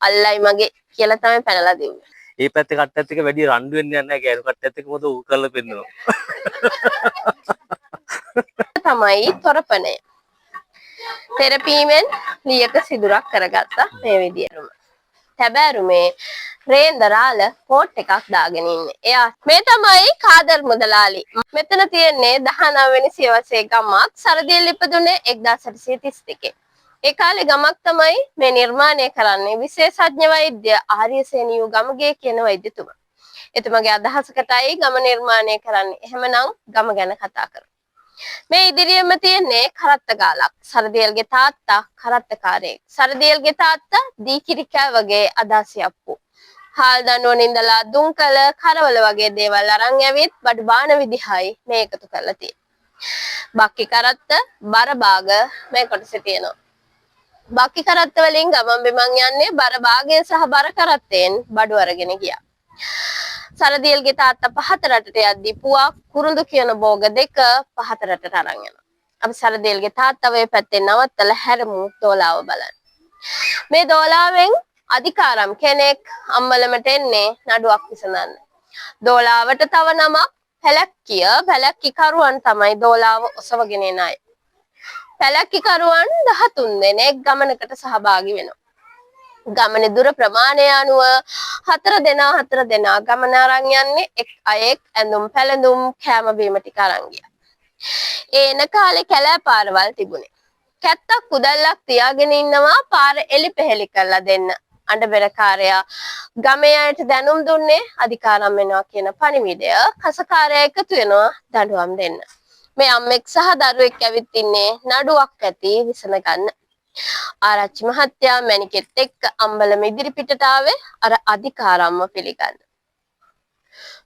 අල්ලයි මගේ කියලා තමයි පැනලා දෙන්නේ. ඒ පැත්තේ කට්ටත් එක වැඩි රණ්ඩු වෙන්නේ නැහැ ගෑනු කට්ටත් එක මොකද ඌ කරලා පෙන්නනවා. තමයි තොරපණය. තෙරපීමෙන් ලියක සිදුරක් කරගත්තා මේ විදියටම. තැබෑරුමේ රේන්දරාල කෝට් එකක් දාගෙන ඉන්නේ. එයා මේ තමයි කාදර් මුදලාලි. මෙතන තියෙන්නේ 19 වෙනි සියවසේ ගමක්. සරදියෙල් ඉපදුනේ 1832. ඒ කාලේ ගමක් තමයි මේ නිර්මාණය කරන්නේ විශේෂඥ වෛද්‍ය ආර්යසේනියු ගමගේ කියන වෛද්‍යතුමා. එතුමාගේ අදහසකටයි ගම නිර්මාණය කරන්නේ. එහෙමනම් ගම ගැන කතා කරමු. මේ ඉදිරියෙම තියෙන්නේ කරත්ත ගාලක්. සරදියෙල්ගේ තාත්තා කරත්තකාරයෙක්. සරදියෙල්ගේ තාත්තා දීකිරි කෑවගේ අදාසියප්පු. හාල් දඬුවන ඉඳලා දුම්කල කරවල වගේ දේවල් අරන් ඇවිත් බඩු බාන විදිහයි මේ එකතු කරලා තියෙන්නේ. බක්කි කරත්ත බර භාග මේ කොටසේ තියෙනවා. බක්කි කරත්ත වලින් ගමන් බිමන් යන්නේ බර භාගය සහ බර කරත්තෙන් බඩු අරගෙන ගියා. සරදියෙල්ගේ තාත්තා පහත රටට යද්දී පුවා කුරුඳු කියන භෝග දෙක පහත රටට අරන් යනවා. අපි සරදියෙල්ගේ තාත්තා වේ පැත්තේ නවත්තලා හැරමු දෝලාව බලන්න. මේ දෝලාවෙන් අධිකාරම් කෙනෙක් අම්බලමට එන්නේ නඩුවක් විසඳන්න. දෝලාවට තව නමක් පැලැක්කිය. පැලැක්කිකරුවන් තමයි දෝලාව ඔසවගෙන එන අය. පැලැක්කිකරුවන් 13 දෙනෙක් ගමනකට සහභාගී වෙනවා. ගමනේ දුර ප්‍රමාණය අනුව 4 දෙනා ගමන අරන් යන්නේ එක් අයෙක් ඇඳුම් පැළඳුම් කෑම බීම ටික අරන් ගියා. ඒන කාලේ කැලෑ පාරවල් තිබුණේ. කැත්තක් කුදල්ලක් තියාගෙන ඉන්නවා පාර එලි පෙහෙලි කරලා දෙන්න. අඬබෙරකාරයා ගමේ අයට දැනුම් දුන්නේ අධිකාරම් වෙනවා කියන පණිවිඩය. කසකාරයා එකතු වෙනවා දඬුවම් දෙන්න. මේ අම්මෙක් සහ දරුවෙක් ඇවිත් ඉන්නේ නඩුවක් ඇති විසඳ ගන්න. ආරච්චි මහත්තයා මැණිකෙත් එක්ක අම්බලම ඉදිරිපිටට ආවේ අර අධිකාරම්ව පිළිගන්න.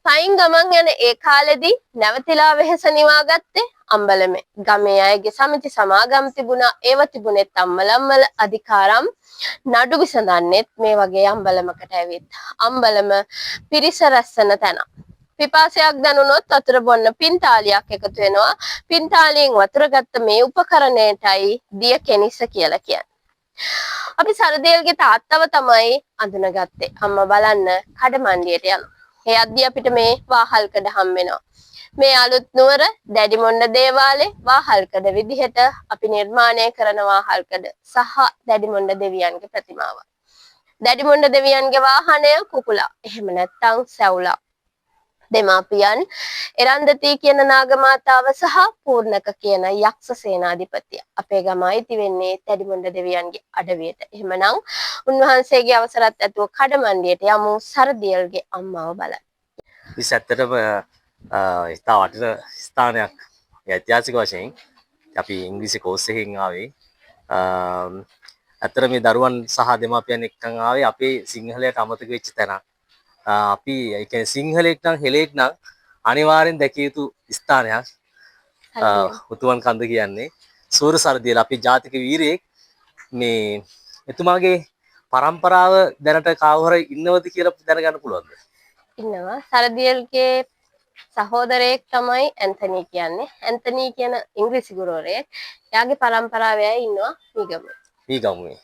පයින් ගමන් යන ඒ කාලෙදී නැවතිලා වෙහෙස නිවා ගත්තේ අම්බලමේ. ගමේ අයගේ සමිති සමාගම් තිබුණා. ඒව තිබුණෙත් අම්බලම්වල අධිකාරම් නඩු විසඳන්නෙත් මේ වගේ අම්බලමකට ඇවිත්. අම්බලම පිරිස රැස්සන තැන. පිපාසයක් දැනුනොත් වතුර බොන්න පින්තාලියක් එකතු වෙනවා. පින්තාලියෙන් වතුර ගත්ත මේ උපකරණයටයි දිය කෙනිස කියලා කියන්නේ. අපි සරදියෙල්ගේ තාත්තව තමයි අඳුනගත්තේ. අම්මා බලන්න කඩමණ්ඩියට යනවා. ඒ අද්දි අපිට මේ වාහල්කඩ හම් වෙනවා. මේ අලුත් නුවර දැඩිමොණ්ඩ දේවාලේ වාහල්කඩ විදිහට අපි නිර්මාණය කරන වාහල්කඩ සහ දැඩිමොණ්ඩ දෙවියන්ගේ ප්‍රතිමාව. දැඩිමොණ්ඩ දෙවියන්ගේ වාහනය කුකුලා. එහෙම නැත්නම් සැවුලා. දෙමාපියන් එරන්දති කියන නාගමාතාව සහ පූර්ණක කියන යක්ෂ සේනාධිපතිය. අපේ ගම අයිති වෙන්නේ දැඩිමොණ්ඩ දෙවියන්ගේ අඩවියට. එහෙමනම් උන්වහන්සේගේ අවසරත් ඇතුව කඩමණ්ඩියට යමු සරදියෙල්ගේ අම්මාව බලන්න. ඉතින් ඇත්තටම ඉතා වටින ස්ථානයක්. ඓතිහාසික වශයෙන් අපි ඉංග්‍රීසි කෝස් එකකින් ආවේ. ඇත්තට මේ දරුවන් සහ දෙමාපියන් එක්කන් ආවේ අපේ සිංහලයට අමතක වෙච්ච තැනක්. අපි ඒ කියන්නේ සිංහලෙක් නම් හෙළෙක් නම් අනිවාර්යෙන් දැකිය යුතු ස්ථානයක්. උතුමන් කන්ද කියන්නේ සූර සරදියෙල අපේ ජාතික වීරයෙක්. මේ එතුමාගේ පරම්පරාව දැනට කාවහර ඉන්නවද කියලා දැනගන්න පුළුවන්ද? ඉන්නවා. සරදියෙල්ගේ සහෝදරයෙක් තමයි ඇන්තනි කියන්නේ. ඇන්තනි කියන ඉංග්‍රීසි ගුරුවරයෙක්. එයාගේ පරම්පරාවේ අය ඉන්නවා මීගමුවේ.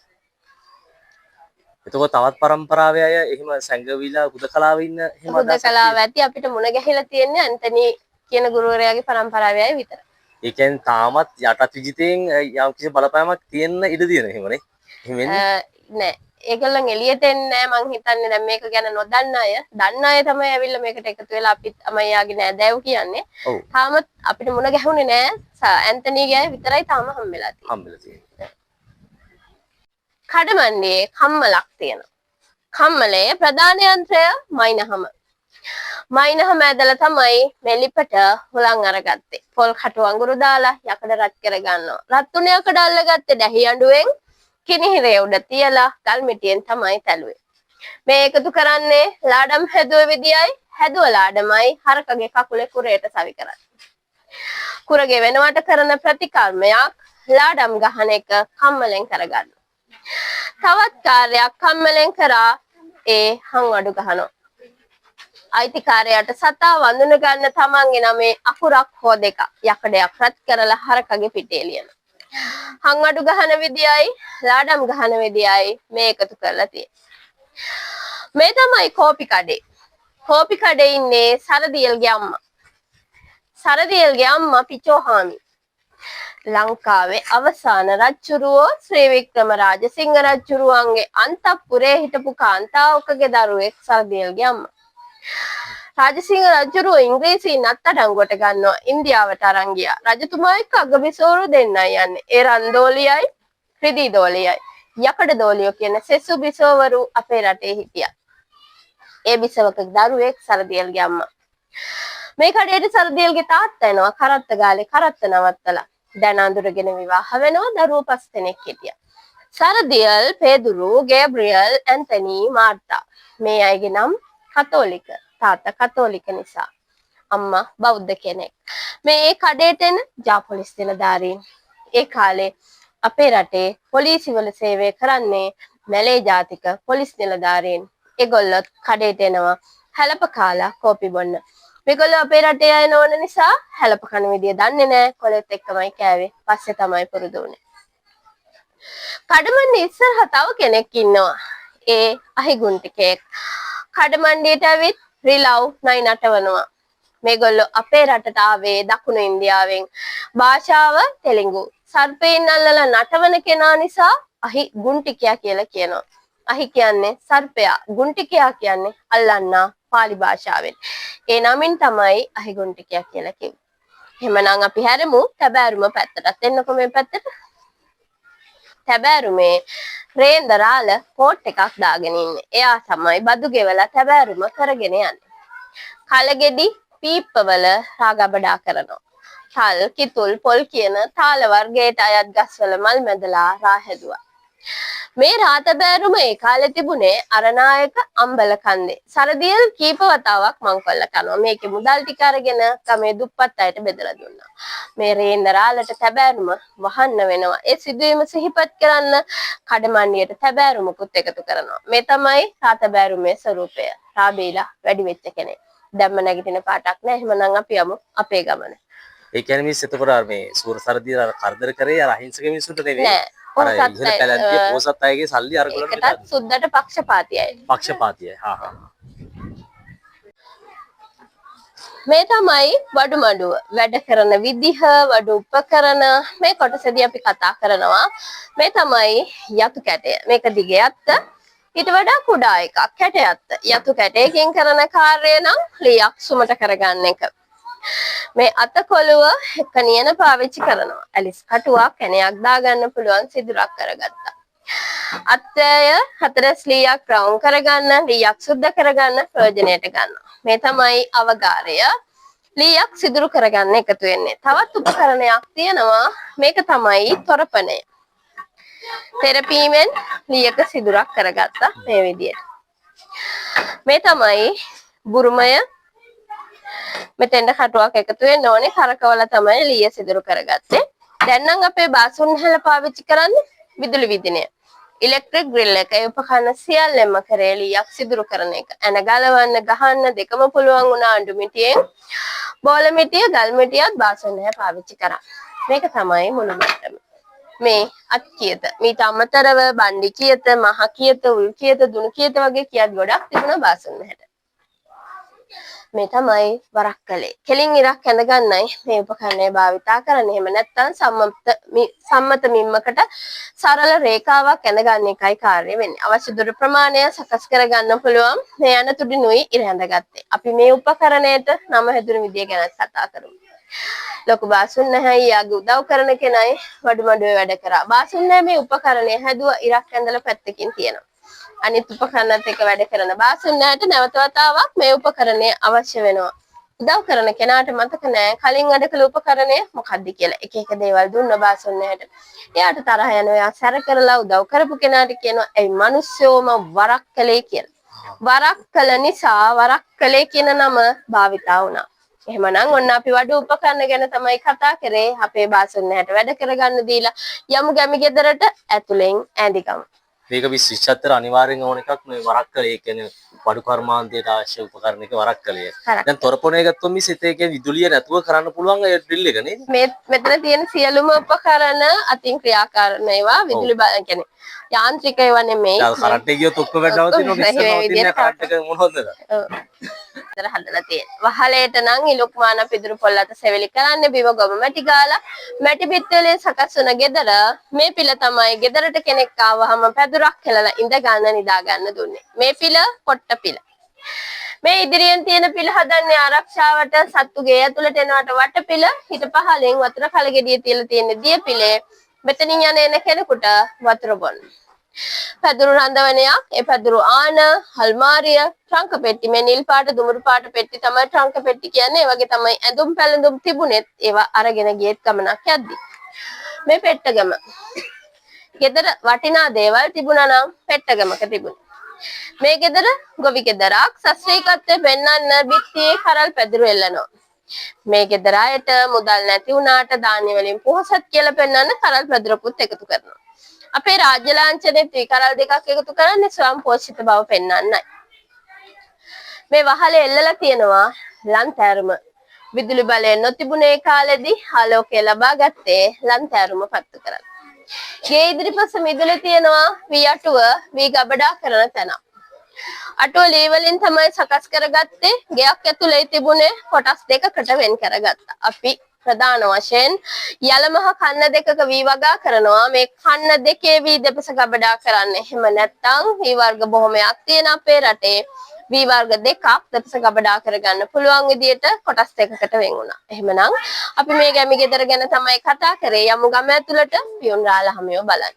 එතකොට තවත් පරම්පරාවේ අය එහෙම සංගවිලා හුදකලාවේ ඉන්න එහෙම හුදකලාව ඇති අපිට මුණ ගැහිලා තියෙන්නේ ඇන්තනි කියන ගුරුවරයාගේ පරම්පරාවේ අය විතරයි. ඒ කියන්නේ තාමත් යටත් විජිතයෙන් යම් කිසි බලපෑමක් තියෙන්න ඉඩ තියෙන එහෙමනේ. එහෙම වෙන්නේ නෑ. ඒගොල්ලන් එළියට එන්නේ නෑ මං හිතන්නේ දැන් මේක ගැන නොදන්න අය. දන්න අය තමයි ඇවිල්ලා මේකට එකතු වෙලා අපිත් අමයාගේ නෑදෑයෝ කියන්නේ. තාමත් අපිට මුණ ගැහුනේ නෑ. ඇන්තනිගේ අය විතරයි තාම හම්බෙලා තියෙන්නේ. කඩමණ්ඩියේ කම්මලක් තියෙනවා. කම්මලේ ප්‍රධාන යන්ත්‍රය මයින්හම. මයින්හම ඇදලා තමයි මේ ලිපට හුලං අරගත්තේ. පොල් කටු අඟුරු දාලා යකඩ රත් කරගන්නවා. රත් තුනේ යකඩ අල්ලගත්තේ දැහි අඬුවෙන් කිනිහිරේ උඩ තියලා ගල් මිටියෙන් තමයි තැළුවේ. මේ එකතු කරන්නේ ලාඩම් හැදුවේ විදියයි හැදුව ලාඩමයි හරකගේ කකුලේ කුරේට සවි කරන්නේ. කුරගේ වෙනවට කරන ප්‍රතිකර්මයක් ලාඩම් ගහන එක කම්මලෙන් කරගන්නවා. තවත් කාර්යයක් කම්මලෙන් කරා ඒ හංවඩු ගහනවා. අයිතිකාරයාට සතා වඳුන ගන්න තමන්ගේ නමේ අකුරක් හෝ දෙකක් යකඩයක් රත් කරලා හරකගේ පිටේ ලියනවා. හංවඩු ගහන විදියයි ලාඩම් ගහන විදියයි මේ එකතු කරලා තියෙන්නේ. මේ තමයි කෝපි කඩේ. කෝපි කඩේ ඉන්නේ සරදියල්ගේ අම්මා. සරදියල්ගේ අම්මා පිචෝහාමි. ලංකාවේ අවසාන රජ්ජුරුවෝ ශ්‍රී වික්‍රම රාජසිංහ රජ්ජුරුවන්ගේ අන්තපුරේ හිටපු කාන්තාවකගේ දරුවෙක් සරදියල්ගේ අම්මා. රාජසිංහ රජුරුව ඉංග්‍රීසීන් අත්අඩංගුවට ගන්නවා ඉන්දියාවට අරන් ගියා. රජතුමා එක්ක අගබිසෝරු දෙන්නයි යන්නේ. ඒ රන්දෝලියයි රිදී දෝලියයි යකඩ දෝලියෝ කියන සෙසු බිසෝවරු අපේ රටේ හිටියා. ඒ බිසවක දරුවෙක් සරදියල්ගේ අම්මා. මේ කඩේට සරදියල්ගේ තාත්තා එනවා කරත්ත ගාලේ කරත්ත නවත්තලා. දැන් අඳුරගෙන විවාහ වෙනවා දරුවෝ 5 දෙනෙක් හිටියා. සරදියල්, පේදුරු, ගේබ්‍රියල්, ඇන්තනි, මාර්තා. මේ අයගේ නම් කතෝලික. තාත්තා කතෝලික නිසා. අම්මා බෞද්ධ කෙනෙක්. මේ කඩේට එන ජාපොලිස් නිලධාරීන්. ඒ කාලේ අපේ රටේ පොලිසිවල සේවය කරන්නේ මැලේ ජාතික පොලිස් නිලධාරීන්. ඒගොල්ලොත් කඩේට එනවා හැලප කාලා කෝපි බොන්න. මේගොල්ලෝ අපේ රටේ අය නොවන නිසා හැලප කන විදිය දන්නේ නැහැ. කොලෙත් එක්කමයි කෑවේ. පස්සේ තමයි පුරුදු වුනේ. කඩමණ්ඩි ඉස්සරහ තව කෙනෙක් ඉන්නවා. ඒ අහිගුන්ටිකෙක්. කඩමණ්ඩියට ඇවිත් රිලව් නයි නටවනවා. මේගොල්ලෝ අපේ රටට ආවේ දකුණු ඉන්දියාවෙන්. භාෂාව තෙලිඟු. සර්පයෙන් අල්ලලා නටවන කෙනා නිසා අහි ගුන්ටිකයා කියලා කියනවා. අහි කියන්නේ සර්පයා, ගුන්ටිකයා කියන්නේ අල්ලන්නා පාලි භාෂාවෙන්. ඒ නමින් තමයි අහි ගුන්ටිකයා කියලා කිව්වේ. එහෙමනම් අපි හැරමු තැබෑරුම පැත්තට. එන්නකො මේ පැත්තට. තැබෑරුමේ රේන්දරාල කෝට් එකක් දාගෙන ඉන්නේ. එයා තමයි බදු ගෙවලා තැබෑරුම කරගෙන යන්නේ. කලගෙඩි පීප්පවල රාගබඩා කරනවා. තල්, කිතුල්, පොල් කියන තාල වර්ගයට අයත් ගස්වල මල් මැදලා රා හැදුවා. මේ රා තැබෑරුම ඒ කාලේ තිබුණේ අරනායක අම්බල කන්දේ. සරදියල් කීප වතාවක් මංකොල්ල කරනවා. මේකේ මුදල් ටික අරගෙන ගමේ දුප්පත් අයට බෙදලා දුන්නා. මේ රේන්දරාලට තැබෑරුම වහන්න වෙනවා. ඒ සිදුවීම සිහිපත් කරන්න කඩමණ්ඩියට තැබෑරුමකුත් එකතු කරනවා. මේ තමයි රා තැබෑරුමේ ස්වරූපය. රා බීලා වැඩි වෙච්ච කෙනෙක්. දැම්ම නැගිටින පාටක් නෑ. එහෙමනම් අපි යමු අපේ ගමන. ඒ කියන්නේ මිස් එතකොට මේ සූර සරදියල් අර කරදර කරේ අර අහිංසක මිනිස්සුන්ට නෙවෙයි. නෑ. අර ඉහළ පැලැන්තිය පොසත් අයගේ සල්ලි අරගලට ඒකටත් සුද්දට පක්ෂපාතියයි. පක්ෂපාතියයි. හා හා. මේ තමයි වඩු මඩුව. වැඩ කරන විදිහ, වඩු උපකරණ මේ කොටසදී අපි කතා කරනවා. මේ තමයි යතු කැටය. මේක දිගේ අත්ත. ඊට වඩා කුඩා එකක් කැටය අත්ත. යතු කැටයකින් කරන කාර්යය නම් ලියක් සුමට කරගන්න එක. මේ අත කොළුව එක නියන පාවිච්චි කරනවා. ඇලිස් කටුවක් කැණයක් දාගන්න පුළුවන් සිදුරක් කරගත්තා. අත්ය 4 ලීයක් රවුම් කරගන්න, ලීයක් සුද්ධ කරගන්න ප්‍රයෝජනයට ගන්නවා. මේ තමයි අවගාරය. ලීයක් සිදුරු කරගන්න එකතු වෙන්නේ. තවත් උපකරණයක් තියෙනවා. මේක තමයි තොරපණය. තෙරපීමෙන් ලීයක සිදුරක් කරගත්තා මේ විදියට. මේ තමයි බුරුමය. මෙතෙන්ට කටුවක් එකතු වෙන්න ඕනේ. කරකවලා තමයි ලීය සිදුරු කරගත්තේ. දැන් නම් අපේ බාසුන් හැල පාවිච්චි කරන්නේ විදුලි විදිනය. ඉලෙක්ට්‍රික් ග්‍රිල් එක. ඒ උපකරණ සියල්ලම කරේ ලීයක් සිදුරු කරන එක. එන ගලවන්න ගහන්න දෙකම පුළුවන් වුණා අඬු මිටියෙන්. බෝල මිටිය, ගල් මිටියත් බාසුන් හැල පාවිච්චි කරා. මේක තමයි මුළු මට්ටම. මේ අත් කියත. මීට අමතරව බණ්ඩි කියත, මහ කියත, උල් කියත, දුණු කියත වගේ කියත් ගොඩක් තිබුණා බාසුන් හැට. මේ තමයි වරක්කලේ. කෙලින් ඉරක් ඇඳගන්නයි මේ උපකරණය භාවිතා කරන්නේ. එහෙම නැත්නම් සම්මත මිම්මකට සරල රේඛාවක් ඇඳගන්න එකයි කාර්ය වෙන්නේ. අවශ්‍ය දුර ප්‍රමාණය සකස් කරගන්න පුළුවන්. මේ යන තුඩිනුයි ඉර ඇඳගත්තේ. අපි මේ උපකරණයට නම හැදුණු විදිය ගැන කතා කරමු. ලොකු බාසුන් නැහැ යාගේ උදව් කරන කෙනයි වඩු මඩුවේ වැඩ කරා. බාසුන් නැහැ මේ උපකරණය හැදුවා ඉරක් ඇඳලා පැත්තකින් තියෙනවා. අනිත් උපකරණත් එක්ක වැඩ කරන බාසුන් නැහැට නැවත වතාවක් මේ උපකරණය අවශ්‍ය වෙනවා. උදව් කරන කෙනාට මතක නැහැ කලින් වැඩ කළ උපකරණය මොකක්ද කියලා. එක එක දේවල් දුන්න බාසුන් නැහැට. එයාට තරහ යනවා. එයා සැර කරලා උදව් කරපු කෙනාට කියනවා "ඒ මිනිස්සෝම වරක් කළේ" කියලා. වරක් කළ නිසා වරක් කළේ කියන නම භාවිතා වුණා. එහෙමනම් ඔන්න අපි වඩු උපකරණ ගැන තමයි කතා කරේ. අපේ බාසුන් නැහැට වැඩ කරගන්න දීලා යමු ගැමි ගෙදරට ඇතුලෙන් ඇඳිගමු. මේක විශ්චත්තර අනිවාර්යෙන් ඕන එකක් මේ වරක්කලේ කියන්නේ වඩු කර්මාන්තයට අවශ්‍ය උපකරණ එක වරක් කළේ. හරක්. දැන් තොරපොනේ ගත්තොත් මිස් ඒකේ විදුලිය නැතුව කරන්න පුළුවන් ඒ ඩ්‍රිල් එක නේද? මෙතන තියෙන සියලුම උපකරණ අතින් ක්‍රියාකාරන ඒවා විදුලි කියන්නේ යාන්ත්‍රික ඒවා නෙමෙයි. දැන් කරන්ට් එක ගියොත් ඔක්කොම නවතිනවා මිස් නවතින්නේ කරන්ට් එක මොනවද? ඔව්. ඉතර හදලා තියෙන. වහලේට නම් ඉලුක්මාන පිදුරු පොල් අත සෙවිලි කරන්නේ බිම ගොම මැටි ගාලා මැටි පිට්ටලෙන් සකස් වන ගෙදර මේ පිළ තමයි ගෙදරට කෙනෙක් ආවහම පැදුරක් හෙලලා ඉඳ ගන්න නිදා ගන්න දුන්නේ. මේ පිළ කොට්ට පිළ. මේ ඉදිරියෙන් තියෙන පිළ හදන්නේ ආරක්ෂාවට සත්තු ගේ ඇතුළට එනවට වටපිළ හිට පහලෙන් වතුර කලගෙඩිය තියලා තියෙන දිය පිළේ මෙතනින් යන එන කෙනෙකුට වතුර බොන්න. පැදුරු රඳවනයක් ඒ පැදුරු ආන අල්මාරිය ට්‍රංක පෙට්ටි මේ නිල් පාට දුමුරු පාට පෙට්ටි තමයි ට්‍රංක පෙට්ටි කියන්නේ. ඒ වගේ තමයි ඇඳුම් පැළඳුම් තිබුණෙත් ඒවා අරගෙන ගියෙත් ගමනක් යද්දි මේ පෙට්ටගම ගෙදර වටිනා දේවල් තිබුණා නම් පෙට්ටගමක තිබුණා. මේ ගෙදර ගොවි ගෙදරක් ශාස්ත්‍රීයත්වයේ පෙන්වන්න බිත්තියේ කරල් පැදුරු එල්ලනවා. මේ ගෙදර අයට මුදල් නැති වුණාට ධාන්‍ය වලින් පොහොසත් කියලා පෙන්වන්න කරල් පැදුරකුත් එකතු කරනවා. අපේ රාජ්‍ය ලාංඡනයේ ත්‍රිකරල් දෙකක් එකතු කරන්නේ ස්වයං පෝෂිත බව පෙන්වන්නයි. මේ වහලේ එල්ලලා තියෙනවා ලන්තෑරුම. විදුලි බලය නොතිබුණේ කාලෙදී ආලෝකය ලබා ගත්තේ ලන්තෑරුම පත්තු කරලා. ගේ ඉදිරිපස මිදුලේ තියෙනවා වී අටුව වී ගබඩා කරන තැන. අටුව ලී වලින් තමයි සකස් කරගත්තේ. ගෙයක් ඇතුලේ තිබුණේ කොටස් දෙකකට වෙන් කරගත්තා. අපි ප්‍රධාන වශයෙන් යලමහ කන්න දෙකක වී වගා කරනවා. මේ කන්න දෙකේ වී දෙපස ගබඩා කරන්නේ. එහෙම නැත්නම් වී වර්ග බොහොමයක් තියෙන අපේ රටේ වී වර්ග දෙකක් දෙපස ගබඩා කරගන්න පුළුවන් විදියට කොටස් දෙකකට වෙන් වුණා. එහෙමනම් අපි මේ ගැමි ගෙදර ගැන තමයි කතා කරේ. යමු ගම ඇතුළට පියුන් රාලහමියෝ බලන්න.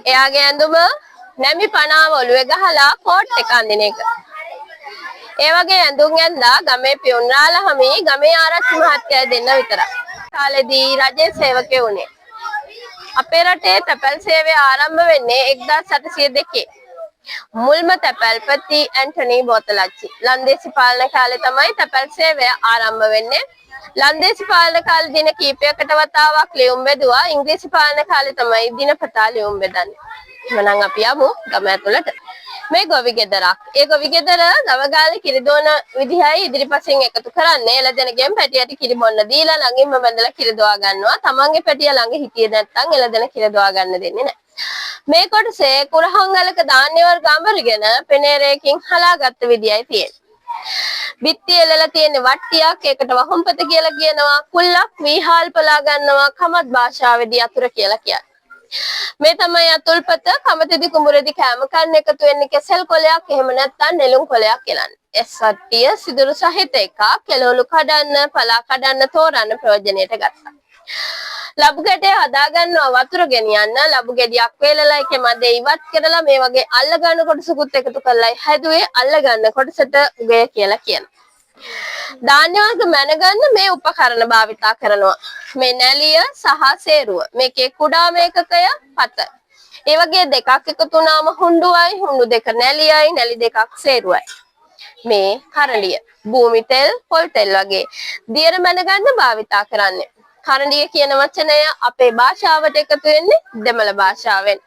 එයාගේ ඇඳුම නැමි පනාව ඔළුවේ ගහලා කෝට් එක අඳින එක. ඒ වගේ ඇඳුම් ඇඳලා ගමේ පියුන් රාලහමි ගමේ ආරච්චි මහත්තයා දෙන්න විතරයි. කාලෙදී රජයේ සේවකයෝ උනේ. අපේ රටේ තැපැල් සේවය ආරම්භ වෙන්නේ 1802. මුල්ම තැපැල්පති ඇන්ටනි බෝතලච්චි. ලන්දේසි පාලන කාලේ තමයි තැපැල් සේවය ආරම්භ වෙන්නේ. ලන්දේසි පාලන කාලේ දින කීපයකට වතාවක් ලියුම් බෙදුවා. ඉංග්‍රීසි පාලන කාලේ තමයි දිනපතා ලියුම් බෙදන්නේ. එහෙනම් අපි යමු ගම ඇතුළට. මේ ගොවි ගෙදරක්. ඒ ගොවි ගෙදර ගවගාලේ කිරි දොන විදිහයි ඉදිරිපසින් එකතු කරන්නේ. එළදෙනගෙන් පැටියට කිරි බොන්න දීලා ළඟින්ම බඳලා කිරි දොවා ගන්නවා. තමන්ගේ පැටිය ළඟ හිටියේ නැත්නම් එළදෙන කිරි දොවා ගන්න දෙන්නේ නැහැ. මේ කොටසේ කුරහංගලක ධාන්‍ය වර්ග අඹරගෙන පෙනේරයකින් හලාගත්ත විදියයි තියෙන්නේ. බිත්ති එලලා තියෙන වට්ටියක් ඒකට වහුම්පත කියලා කියනවා. කුල්ලක් වීහාල් පලා ගන්නවා කමත් භාෂාවේදී අතුර කියලා කියන්නේ. මේ තමයි අතුල්පත. කමතෙදි කුඹුරෙදි කැම කන්න එකතු වෙන්නේ කෙසෙල් කොලයක් එහෙම නැත්නම් නෙළුම් කොලයක් කියලානේ. එස්සට්ටිය සිදුරු සහිත එකක් කෙළවලු කඩන්න පලා කඩන්න තෝරන්න ප්‍රයෝජනයට ගත්තා. ලබු ගැටේ හදා ගන්නවා වතුර ගෙනියන්න. ලබු ගෙඩියක් වේලලා ඒකේ මැදේ ඉවත් කරලා මේ වගේ අල්ල ගන්න කොටසකුත් එකතු කරලා හැදුවේ අල්ල ගන්න කොටසට උගය කියලා කියනවා. ධාන්‍ය වර්ග මැනගන්න මේ උපකරණ භාවිතා කරනවා. මේ නැලිය සහ සේරුව. මේකේ කුඩාම ඒකකය පත. ඒ වගේ දෙකක් එකතු වුණාම හුඬුවයි. හුඬු දෙක නැලියයි. නැලි දෙකක් සේරුවයි. මේ කරඬිය. භූමි තෙල්, පොල් තෙල් වගේ දියර මැනගන්න භාවිතා කරන්නේ. කරඬිය කියන වචනය අපේ භාෂාවට එකතු වෙන්නේ දෙමළ භාෂාවෙන්.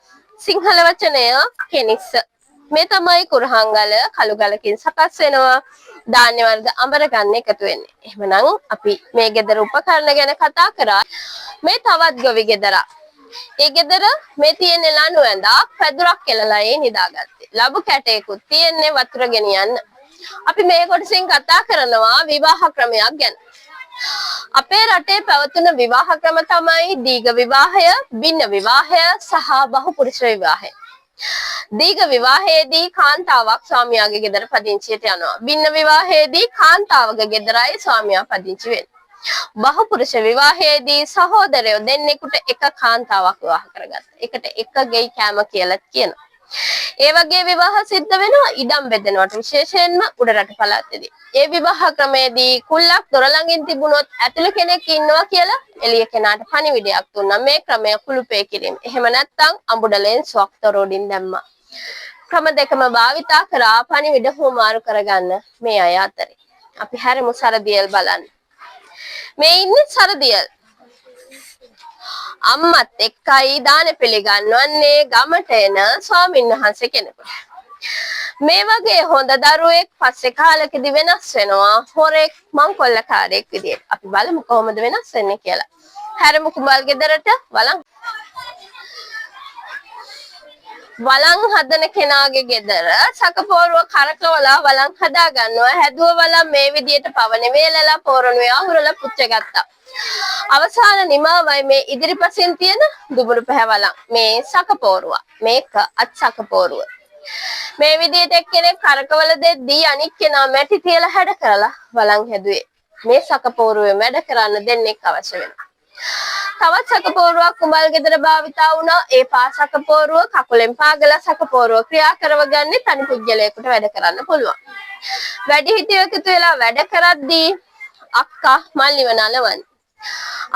සිංහල වචනය කෙනිස්ස. මේ තමයි කුරහංගල කළුගලකින් සකස් වෙනවා. ධාන්‍ය වර්ග අඹර ගන්න එකතු වෙන්නේ. එහෙමනම් අපි මේ ගෙදර උපකරණ ගැන කතා කරා. මේ තවත් ගොවි ගෙදරක්. ඒ ගෙදර මේ තියෙන ලණු ඇඳක් පැදුරක් කෙලලා නිදාගත්තේ. ලබු කැටයකුත් තියෙන්නේ වතුර ගෙනියන්න. අපි මේ කොටසින් කතා කරනවා විවාහ ක්‍රමයක් ගැන. අපේ රටේ පැවතුන විවාහ ක්‍රම තමයි දීඝ විවාහය, බින්න විවාහය සහ බහුපුරුෂ විවාහය. දීඝ විවාහයේදී කාන්තාවක් ස්වාමියාගේ ගෙදර පදිංචියට යනවා. බින්න විවාහයේදී කාන්තාවගේ ගෙදරයි ස්වාමියා පදිංචි වෙන්නේ. බහුපුරුෂ විවාහයේදී සහෝදරයෝ දෙන්නෙකුට එක කාන්තාවක් විවාහ කරගත්තා. එකට එක ගෙයි කෑම කියලා කියනවා. ඒ වගේ විවාහ සිද්ධ වෙනවා ඉඩම් බෙදෙනවට විශේෂයෙන්ම උඩරට පළාතේදී. ඒ විවාහ ක්‍රමයේදී කුල්ලක් දොර ළඟින් තිබුණොත් ඇතුළේ කෙනෙක් ඉන්නවා කියලා එළිය කෙනාට පණිවිඩයක් දුන්නා. මේ ක්‍රමය කුළුපේ කිරීම. එහෙම නැත්නම් අඹුඩලෙන් සොක්තරෝඩින් දැම්මා. ක්‍රම දෙකම භාවිතා කරා පණිවිඩ හුමාරු කරගන්න මේ අය අතරේ. අපි හැරමු සරදියල් බලන්න. මේ ඉන්නේ සරදියල්. අම්මත් එක්කයි දාන පිළිගන්වන්නේ ගමට එන ස්වාමීන් වහන්සේ කෙනෙකුට. මේ වගේ හොඳ දරුවෙක් පස්සේ කාලෙකදී වෙනස් වෙනවා හොරෙක් මංකොල්ලකාරයෙක් විදියට. අපි බලමු කොහොමද වෙනස් වෙන්නේ කියලා. හැරමු කුඹල් ගෙදරට වලං හදන කෙනාගේ ගෙදර සකපෝරුව කරකවලා වලං හදා ගන්නවා. හැදුව වලං මේ විදියට පවන වේලලා පෝරණුවේ අහුරලා පුච්ච ගත්තා. අවසාන නිමාවයි මේ ඉදිරිපසින් තියෙන දුබුරු පැහැවලං. මේ සකපෝරුව. මේක අත් සකපෝරුව. මේ විදියට එක්කෙනෙක් කරකවල දෙද්දී අනික් කෙනා මැටි තියලා හැඩ කරලා වලං හැදුවේ. මේ සකපෝරුවේ වැඩ කරන්න දෙන්නෙක් අවශ්‍ය වෙනවා. තවත් සකපෝරුවක් කුඹල් ගෙදර භාවිතා වුණා. ඒ සකපෝරුව කකුලෙන් පාගලා සකපෝරුව ක්‍රියා කරවගන්නේ තනි පුජ්‍යලයකට වැඩ කරන්න පුළුවන්. වැඩිහිටියෙක් එකතු වෙලා වැඩ කරද්දී අක්කා මල්ලිව නලවන්නේ.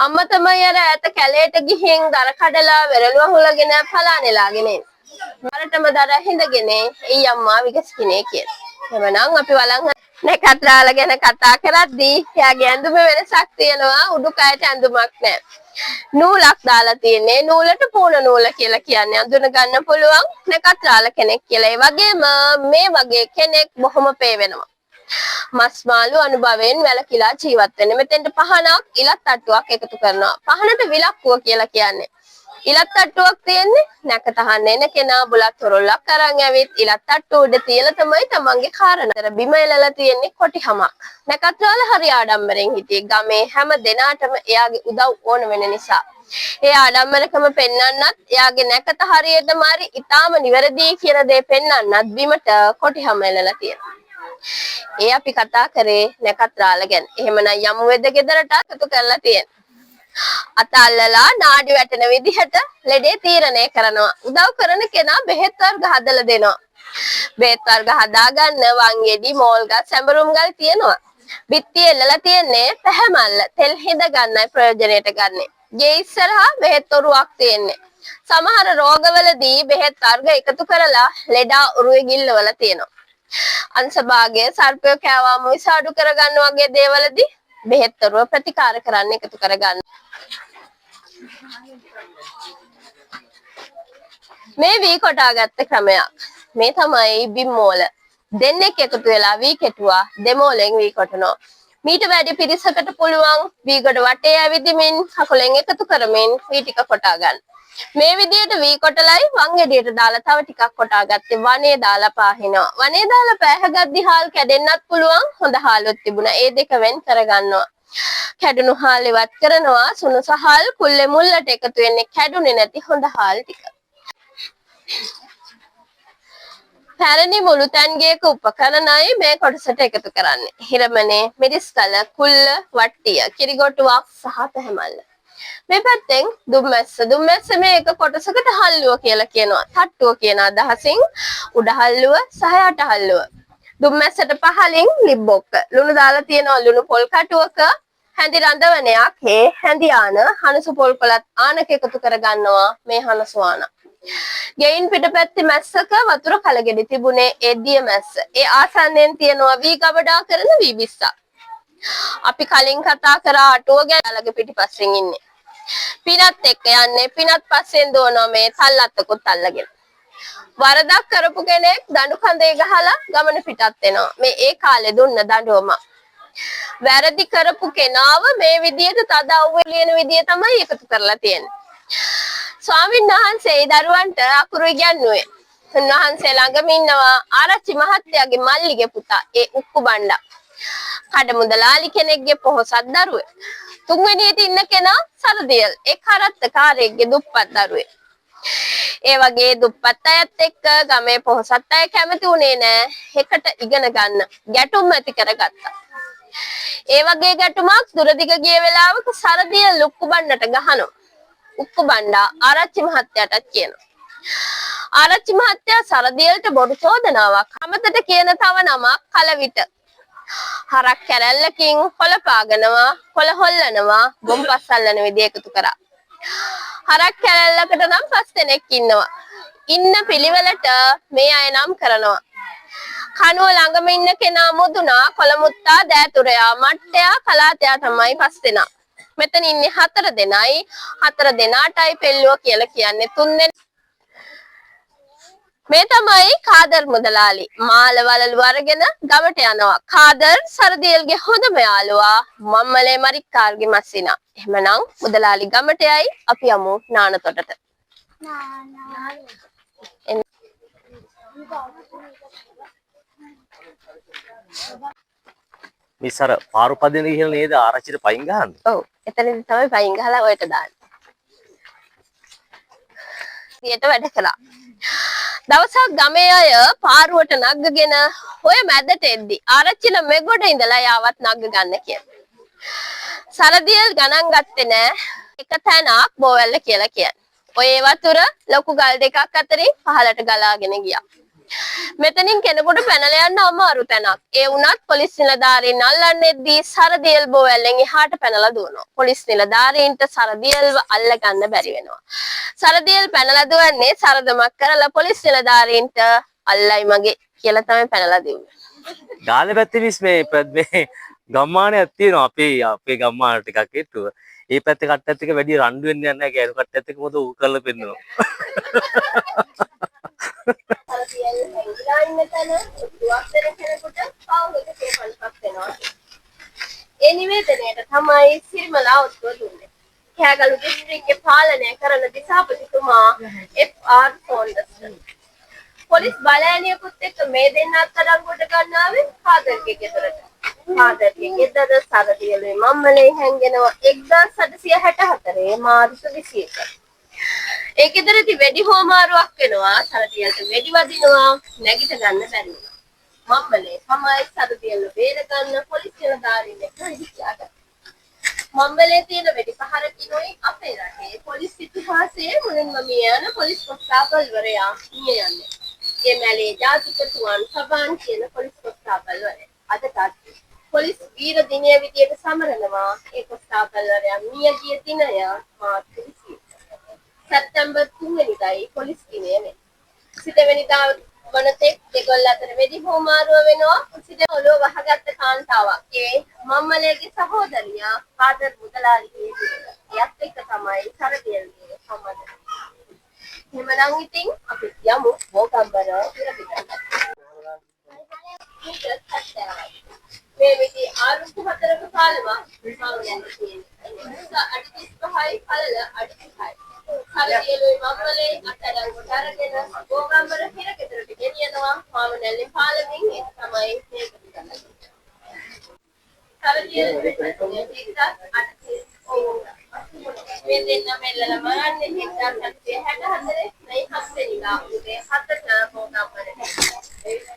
අම්මා තමයි අර ඈත කැලේට ගිහින් දර කඩලා වෙරළුව හොලගෙන පලානෙලාගෙන එන්නේ. මරටම දර හිඳගෙන එයි අම්මා විගස්කිනේ කියන. එමනම් අපි වලං නැකත්රාල ගැන කතා කරද්දී එයාගේ ඇඳුම වෙනසක් තියෙනවා. උඩුකයට ඇඳුමක් නැහැ. නූලක් දාලා තියෙන්නේ. නූලට පූර්ණ නූල කියලා කියන්නේ අඳුන ගන්න පුළුවන් නැකත්රාල කෙනෙක් කියලා. ඒ වගේම මේ වගේ කෙනෙක් බොහොම පේ වෙනවා. මස් මාළු අනුභවයෙන් වැළකීලා ජීවත් වෙන්න. මෙතෙන්ට පහනක් ඉලත් තට්ටුවක් එකතු කරනවා. පහනට විලක්කුව කියලා කියන්නේ. ඉලත් තට්ටුවක් තියෙන්නේ නැකත අහන්න එන කෙනා බුලත් හොරොල්ලක් අරන් ඇවිත් ඉලත් තට්ටුව උඩ තියලා තමයි තමන්ගේ කාරණා. බිම එලලා තියෙන්නේ කොටි හමක්. නැකත්‍රාල හරි ආඩම්බරෙන් හිටියේ. ගමේ හැම දෙනාටම එයාගේ උදව් ඕන වෙන නිසා. ඒ ආඩම්බරකම පෙන්වන්නත් එයාගේ නැකත හරියටම හරි ඊටාම නිවැරදි කියන දේ පෙන්වන්නත් බිමට කොටි හම එලලා තියෙනවා. ඒ අපි කතා කරේ නැකත්රාල ගැන. එහෙමනම් යමු වෙද ගෙදරට එකතු කරලා තියෙනවා. අතල්ලලා නාඩි වැටෙන විදිහට ලෙඩේ තීරණය කරනවා. උදව් කරන කෙනා බෙහෙත් වර්ග හදලා දෙනවා. බෙහෙත් වර්ග හදා ගන්න වංගෙඩි, මෝල් ගස්, සැඹරුම් ගල් තියෙනවා. බිත්තිය එල්ලලා තියන්නේ පැහැමල්ල. තෙල් හිඳ ගන්නයි ප්‍රයෝජනෙට ගන්නෙ. ගේ ඉස්සරහා බෙහෙත් ඔරුවක් තියෙන්නේ. සමහර රෝගවලදී බෙහෙත් වර්ග එකතු කරලා ලෙඩා ඔරුවේ ගිල්ලවල තියෙනවා. අංශභාගය සර්පය කෑවාම විසාඩු කරගන්න වගේ දේවලදී බෙහෙත් ඔරුව ප්‍රතිකාර කරන්න එකතු කරගන්න. මේ වී කොටාගත්ත ක්‍රමයක්. මේ තමයි බිම්මෝල. දෙන්නෙක් එකතු වෙලා වී කෙටුවා දෙමෝලෙන් වී කොටනවා. මීට වැඩි පිරිසකට පුළුවන් වී ගොඩ වටේ ඇවිදිමින් කකුලෙන් එකතු කරමින් වී ටික කොටා ගන්න. මේ විදිහට වී කොටලයි වංගෙඩියට දාලා තව ටිකක් කොටාගත්තේ. වනේ දාලා පාහිනවා. වනේ දාලා පෑහගද්දි හාල් කැඩෙන්නත් පුළුවන්. හොඳ හාලුත් තිබුණා. ඒ දෙක වෙන් කරගන්නවා. කැඩුණු හාල් ඉවත් කරනවා. සුණු සහල් කුල්ලේ මුල්ලට එකතු වෙන්නේ කැඩුනේ නැති හොඳ හාල් ටික. පැරණි මුළුතැන්ගේක උපකරණයි මේ කොටසට එකතු කරන්නේ. හිරමනේ, මිරිස්කල, කුල්ල, වට්ටිය, කිරිගොටුවක් සහ පැහැමල්ල. මේ පැත්තෙන් දුම්මැස්ස මේක කොටසකට හල්ලුව කියලා කියනවා. තට්ටුව කියන අදහසින් උඩ හල්ලුව සහ යට හල්ලුව. දුම්මැස්සට පහලින් ලිබ්බොක්ක. ලුණු දාලා තියෙනවා ලුණු පොල් කටුවක. හැඳි රඳවනයක් හේ හැඳි ආන හනසු පොල් කොලත් ආනක එකතු කරගන්නවා මේ හනසු ආන. ගෙයින් පිටපැත්තේ මැස්සක වතුර කලගෙඩි තිබුණේ එද්දිය මැස්ස. ඒ ආසන්නයෙන් තියෙනවා වී ගබඩා කරන වී බිස්සක්. අපි කලින් කතා කරා අටුව ගැලගේ පිටිපස්සෙන් ඉන්නේ. පිනත් එක්ක යන්නේ. පිනත් පස්සෙන් දුවනවා මේ තල්ලත්තකුත් අල්ලගෙන. වරදක් කරපු කෙනෙක් දඬු කඳේ ගහලා ගමන පිටත් වෙනවා. මේ ඒ කාලේ දුන්න දඬුවම. වැරදි කරපු කෙනාව මේ විදියට තද අවුවේ ලියන විදිය තමයි එකතු කරලා තියෙන්නේ. ස්වාමීන් වහන්සේ දරුවන්ට අකුරු ඉගැන්නුවේ. උන්වහන්සේ ළඟම ඉන්නවා ආරච්චි මහත්තයාගේ මල්ලිගේ පුතා ඒ උක්කු බණ්ඩා. කඩමුදලාලි කෙනෙක්ගේ පොහොසත් දරුවෙක්. තුන්වෙනියට ඉන්න කෙනා සරදියල් ඒ කරත්තකාරයෙක්ගේ දුප්පත් දරුවෙක්. ඒ වගේ දුප්පත් අයත් එක්ක ගමේ පොහොසත් අය කැමති උනේ නෑ එකට ඉගෙන ගන්න. ගැටුම් ඇති කරගත්තා. ඒ වගේ ගැටුමක් දුරදිග ගිය වෙලාවක සරදියල් උක්කු බණ්ඩට ගහනවා. උක්කු බණ්ඩා ආරච්චි මහත්තයාටත් කියනවා. ආරච්චි මහත්තයා සරදියල්ට බොරු චෝදනාවක් අමතට කියන තව නමක් කලවිට. හරක් කැරැල්ලකින් කොළ පාගනවා, කොළ හොල්ලනවා, ගොම්පස් අල්ලන විදිය එකතු කරා. හරක් කැරැල්ලකට නම් 5 දෙනෙක් ඉන්නවා. ඉන්න පිළිවෙලට මේ අය නම් කරනවා. කනුව ළඟම ඉන්න කෙනා මුදුනා, කොළ මුත්තා, දෑතුරයා, මට්ටයා, කලාතයා තමයි 5 දෙනා. මෙතන ඉන්නේ 4 දෙනයි. 4 දෙනාටයි පෙල්ලුව කියලා කියන්නේ 3 දෙනා. මේ තමයි කාදර් මුදලාලි. මාල වලලු අරගෙන ගමට යනවා. කාදර් සරදියල්ගේ හොඳම යාළුවා මම්මලේ මරික්කාර්ගේ මස්සිනා. එහෙමනම් මුදලාලි ගමට යයි අපි යමු නානතොටට. මිස් අර පාරු පදින ගිහලා නේද ආරච්චිට පයින් ගහන්නේ? ඔව්. එතනදී තමයි පයින් ගහලා ඔයට දාන්නේ. ඊට වැඩ කළා. දවසක් ගමේ අය පාරුවට නග්ගගෙන ඔය මැදට එද්දි ආරච්චිල මෙගොඩ ඉඳලා යාවත් නග්ග ගන්න කියලා. සරදියල් ගණන් ගත්තේ නෑ. එක තැනක් බෝවැල්ල කියලා කියන්නේ. ඔය වතුර ලොකු ගල් දෙකක් අතරින් පහළට ගලාගෙන ගියා. මෙතනින් කෙනෙකුට පැනලා යන්න අමාරු තැනක්. ඒ වුණත් පොලිස් නිලධාරීන් අල්ලන්නේදී සරදියල් බෝවැල්ලෙන් එහාට පැනලා දුවනවා. පොලිස් නිලධාරීන්ට සරදියල්ව අල්ල ගන්න බැරි වෙනවා. සරදියල් පැනලා දුවන්නේ සරදමක් කරලා පොලිස් නිලධාරීන්ට අල්ලයි මගේ කියලා තමයි පැනලා දුන්නේ. ගාලේ පැත්තේ මිස් මේ ගම්මානයක් තියෙනවා අපේ ගම්මාන ටිකක් හිටුව. ඒ පැත්තේ කට්ටත් එක වැඩි රණ්ඩු වෙන්නේ නැහැ ගෑනු කට්ටත් එක මොකද ඌ කරලා පෙන්නනවා. සරදියල් හැංගිලා ඉන්න තැන දුවක් දෙන කෙනෙකුට පවුලක 50ක් වෙනවා. ඒ නිවේදනයට තමයි සිරිමලා ඔත්තුව දුන්නේ. කෑගලු දිස්ත්‍රික්කයේ පාලනය කරන දිසාපතිතුමා එෆ්.ආර්. සෝන්ඩර්ස්. පොලිස් බලෑනියකුත් එක්ක මේ දෙන්න අත්අඩංගුවට ගන්නාවේ කාදර්ගේ ගෙදරට. කාදර්ගේ ගෙදර සරදියලේ මම්මලේ හැංගෙනවා 1864 මාර්තු 21. ඒ ගෙදරදී වෙඩි හෝමාරුවක් වෙනවා. සරදියල්ට වෙඩි වදිනවා. නැගිට ගන්න බැරි වුණා. මම්මලේ තමයි සරදියල්ව බේර ගන්න පොලිස් නිලධාරීන් එක්ක හිටියාට. මම්මලේ තියෙන වෙඩි පහරකිනුයි අපේ රටේ පොලිස් ඉතිහාසයේ මුලින්ම මිය යන පොලිස් කොස්තාපල්වරයා මිය යන්නේ. ඒ මැලේ ජාතික තුවන් සබාන් කියන පොලිස් කොස්තාපල්වරයා. අදටත් පොලිස් වීර දිනය විදියට සමරනවා. ඒ කොස්තාපල්වරයා මිය ගිය දිනය මාර්තු 20. සැප්තැම්බර් 3 වෙනිදායි පොලිස් දිනය වෙන්නේ. 30 වෙනිදා වනතෙක් දෙගොල්ල අතර වෙඩි හෝමාරුව වෙනවා. උසිත ඔලුව වහගත්ත කාන්තාවක්. ඒ මම්මලේගේ සහෝදරියා කාදර් මුදලාලිගේ දුර. එයත් එක්ක තමයි සරදියල්ගේ සම්බන්ධය. එහෙමනම් ඉතින් අපි යමු මොගම්බර පිරපිටට. මේ විදි ආරුක්කු 4ක කාලෙම සාවයන් තියෙනවා. අඩි 35යි පළල අඩි 30යි. සරදියලුයි මම්මලේ අත්අඩංගුවට අරගෙන මොගම්බර පිරගෙදරට ගෙනියනවා. මාමනැල්ලේ පාලමින් ඒක තමයි මේක පිටන්නේ. සරදියල් මේ දෙන්න මෙල්ලලා මරන්නේ 1964 මේ 7 වෙනිදා උදේ 7ට මොගම්බරට.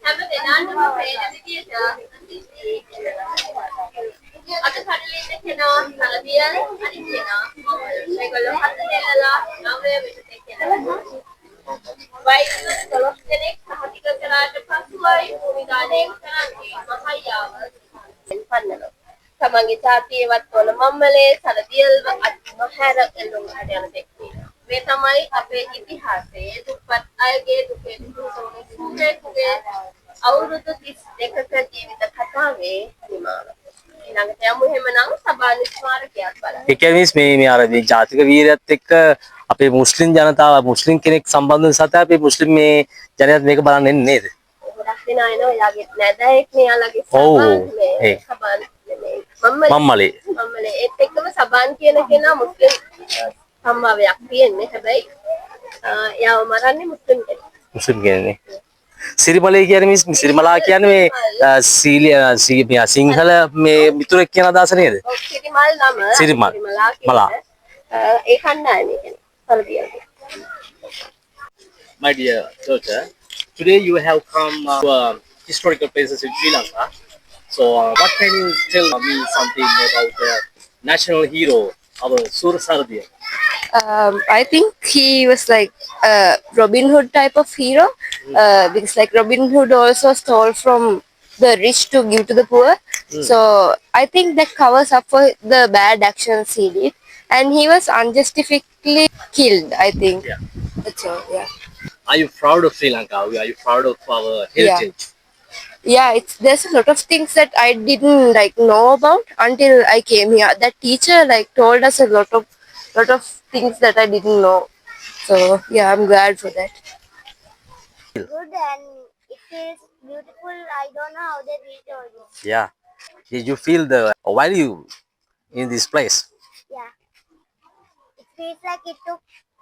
හැම දෙනාටම පේන විදියට අද කඩලේ ඉන්න කෙනා සරදියල් අනිත් කෙනා මේගොල්ලෝ 7 දෙල්ලලා 9 වෙනිදා කියලා. වෛද්‍ය 12 දෙනෙක් සහතික කරාට පසුයි භූමිදානය කරන්නේ මහයාව පන්නනවා. තමන්ගේ ජාතියවත් වල මම්මලේ සරදියල්ව අත්මහැර එල්ලුම් හට යන දෙයක් තියෙනවා. මේ තමයි අපේ ඉතිහාසයේ දුප්පත් අයගේ දුකේ දුකේ අවුරුදු 32ක ජීවිත කතාවේ නිමාව. ඊළඟට යමු එහෙමනම් සබානි ස්මාරකයක් බලන්න. ඒ කියන්නේ මේ අර මේ ජාතික වීරයත් එක්ක අපේ මුස්ලිම් ජනතාව මුස්ලිම් කෙනෙක් සම්බන්ධ නිසා තමයි අපේ මුස්ලිම් මේ ජනයාත් මේක බලන්න එන්නේ නේද? ගොඩක් දෙනා එනවා යාගේ නැදයෙක් මෙයාලගේ සබාන් මම්මලේ ඒත් එක්කම සබාන් කියන කෙනා මුස්ලිම් සම්භාවයක් තියෙන්නේ. හැබැයි එයාව මරන්නේ මුස්ලිම් කෙනෙක්. මුස්ලිම් කෙනෙක්. සිරිමලේ කියන්නේ මිස් සිරිමලා කියන්නේ මේ සිංහල මේ මිතුරෙක් කියන අදහස නේද? ඔව් සිරිමල් නම සිරිමලා ඒ කණ්ඩායමේ කෙනෙක්. සරදියල්ගේ. My dear daughter, today you have come to historical places in Sri Lanka. So, what can you tell me something about the national hero, our Sur Sardiyal? I think he was like a Robin Hood type of hero, because like Robin Hood also stole from the rich to give to the poor. So I think that covers up for the bad actions he did, and he was unjustifiably killed. I think. Yeah. That's all. Yeah. Are you proud of Sri Lanka? Are you proud of our heritage? yeah, there's a lot of things that I didn't like know about until I came here. That teacher like told us a lot of things that I didn't know. So yeah, I'm glad for that. Good and it feels beautiful. I don't know how they reach all this. Yeah. Did you feel the value in this place? Yeah, it feels like it took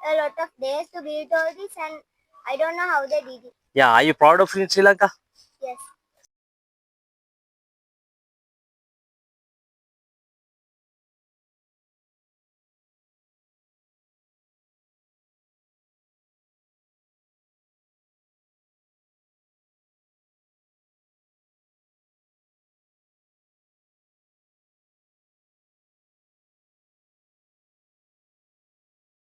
a lot of days to build all this, and I don't know how they did it. Yeah. Are you proud of in Sri Lanka? Yes.